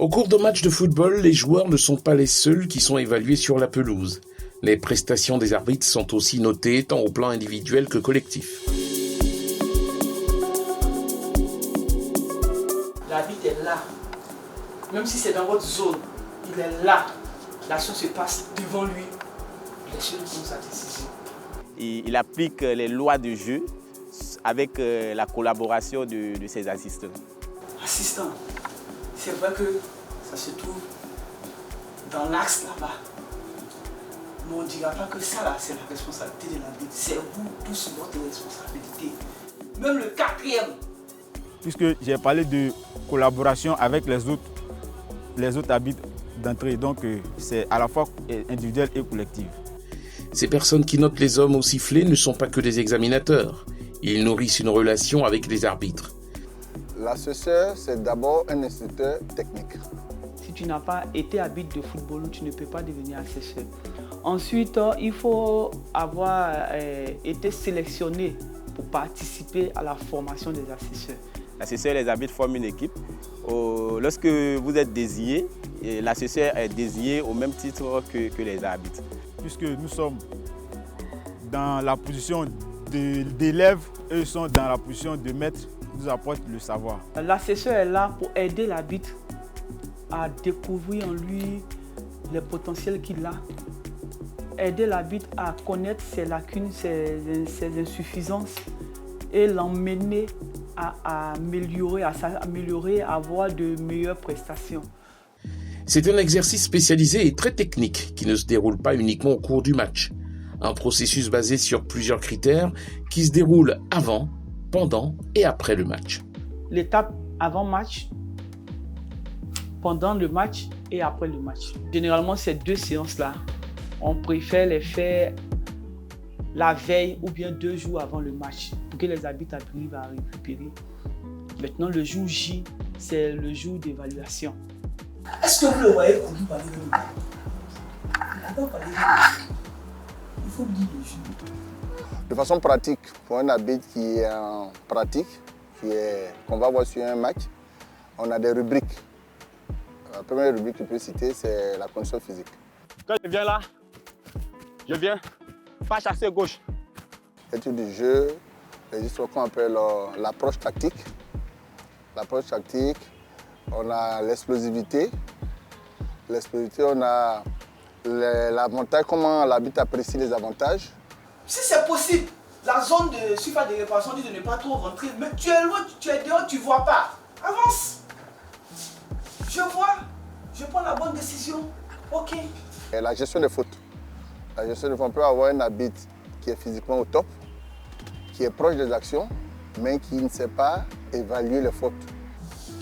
Au cours d'un match de football, les joueurs ne sont pas les seuls qui sont évalués sur la pelouse. Les prestations des arbitres sont aussi notées, tant au plan individuel que collectif. L'arbitre est là. Même si c'est dans votre zone, il est là. L'action se passe devant lui. Il est seul pour sa décision. Il applique les lois de jeu avec la collaboration de ses assistants. Assistant, c'est vrai que ça se trouve dans l'axe là-bas. Mais on ne dira pas que ça là, c'est la responsabilité de l'arbitre. C'est vous tous votre responsabilité. Même le quatrième. Puisque j'ai parlé de collaboration avec les autres arbitres d'entrée, donc c'est à la fois individuel et collectif. Ces personnes qui notent les hommes au sifflet ne sont pas que des examinateurs. Ils nourrissent une relation avec les arbitres. L'assesseur, c'est d'abord un instructeur technique. Si tu n'as pas été arbitre de football, tu ne peux pas devenir assesseur. Ensuite, il faut avoir été sélectionné pour participer à la formation des assesseurs. L'assesseur et les arbitres forment une équipe. Lorsque vous êtes désigné, l'assesseur est désigné au même titre que les arbitres. Puisque nous sommes dans la position d'élèves, eux sont dans la position de maître, nous apportent le savoir. L'assesseur est là pour aider l'arbitre à découvrir en lui les potentiels qu'il a. Aider l'arbitre à connaître ses lacunes, ses insuffisances et l'emmener à améliorer, à avoir de meilleures prestations. C'est un exercice spécialisé et très technique qui ne se déroule pas uniquement au cours du match. Un processus basé sur plusieurs critères qui se déroule avant, pendant et après le match. L'étape avant-match, pendant le match et après le match. Généralement, ces deux séances-là, on préfère les faire la veille ou bien 2 jours avant le match pour que les arbitres arrivent à récupérer. Maintenant, le jour J, c'est le jour d'évaluation. Est-ce que vous le voyez quand vous parlez de nous? Il faut me dire le jour. De façon pratique, pour un arbitre qui est en pratique, qu'on va voir sur un match, on a des rubriques. La première rubrique que je peux citer, c'est la condition physique. Quand je viens là, je viens pas chasser gauche. L'étude du jeu, les histoires qu'on appelle l'approche tactique. L'approche tactique, on a l'explosivité. L'explosivité, on a l'avantage, comment l'arbitre apprécie les avantages. Si c'est possible, la zone de surface de réparation dit de ne pas trop rentrer, mais tu es loin, tu es dehors, tu ne vois pas. Avance. Je vois, je prends la bonne décision. Ok. Et la gestion des fautes. La gestion des fautes, on peut avoir un arbitre qui est physiquement au top, qui est proche des actions, mais qui ne sait pas évaluer les fautes.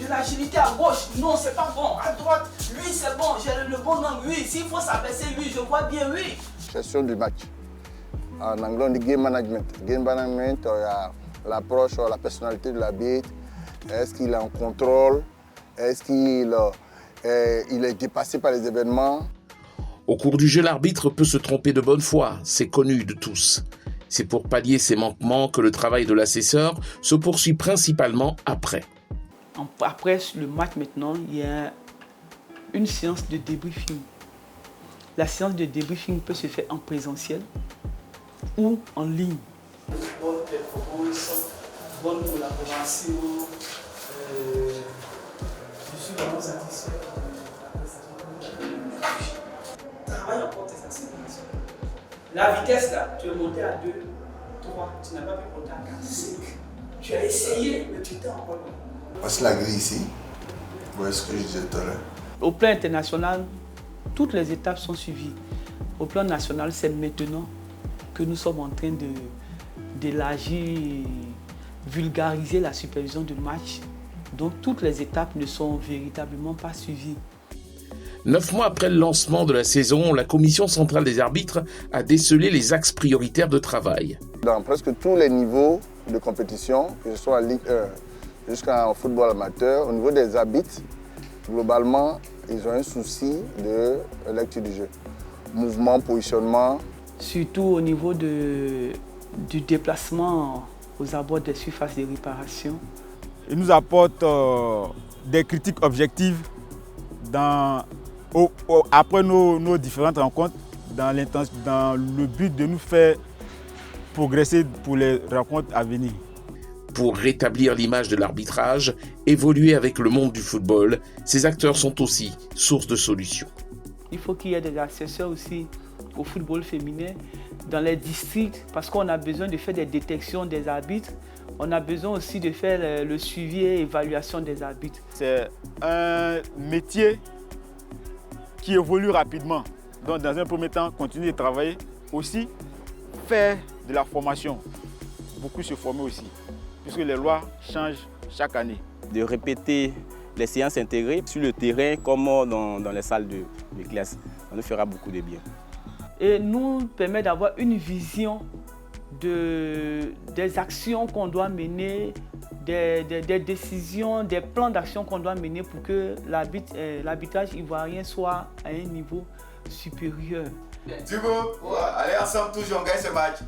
De l'agilité à gauche, non, c'est pas bon. À droite, oui, c'est bon, j'ai le bon angle, oui. S'il faut s'abaisser, oui, je vois bien, oui. Gestion du match. En anglais, on dit game management. Game management, il y a l'approche, la personnalité de l'arbitre. Est-ce qu'il est en contrôle? Est-ce qu'il est dépassé par les événements? Au cours du jeu, l'arbitre peut se tromper de bonne foi, c'est connu de tous. C'est pour pallier ces manquements que le travail de l'assesseur se poursuit principalement après. Après le match maintenant, il y a une séance de débriefing. La séance de débriefing peut se faire en présentiel ou en ligne. Bonne performance, bonne collaboration. Je suis vraiment satisfait de la prestation. Travaille encore tes accélérations. La vitesse là, tu es monté à 2, 3, tu n'as pas pu monter à 4, 5. Tu as essayé, mais tu t'es encore loin. Voici la grille ici. Vous voyez ce que je disais tout à l'heure. Au plan international, toutes les étapes sont suivies. Au plan national, c'est maintenant que nous sommes en train d'élargir, vulgariser la supervision de match. Donc toutes les étapes ne sont véritablement pas suivies. 9 mois après le lancement de la saison, la Commission centrale des arbitres a décelé les axes prioritaires de travail. Dans presque tous les niveaux de compétition, que ce soit en Ligue 1 jusqu'en football amateur, au niveau des arbitres, globalement, ils ont un souci de lecture du jeu. Mouvement, positionnement. Surtout au niveau du déplacement aux abords des surfaces de réparation. Ils nous apportent des critiques objectives après nos différentes rencontres, dans le but de nous faire progresser pour les rencontres à venir. Pour rétablir l'image de l'arbitrage, évoluer avec le monde du football, ces acteurs sont aussi source de solutions. Il faut qu'il y ait des assesseurs aussi au football féminin dans les districts parce qu'on a besoin de faire des détections des arbitres. On a besoin aussi de faire le suivi et évaluation des arbitres. C'est un métier qui évolue rapidement. Donc dans un premier temps, continuer de travailler. Aussi, faire de la formation. Beaucoup se former aussi, puisque les lois changent chaque année. De répéter les séances intégrées sur le terrain comme dans les salles de classe. Ça nous fera beaucoup de bien. Et nous permet d'avoir une vision des actions qu'on doit mener, des décisions, des plans d'action qu'on doit mener pour que l'arbitrage ivoirien soit à un niveau supérieur. Thibaut, allez ensemble toujours, on gagne ce match.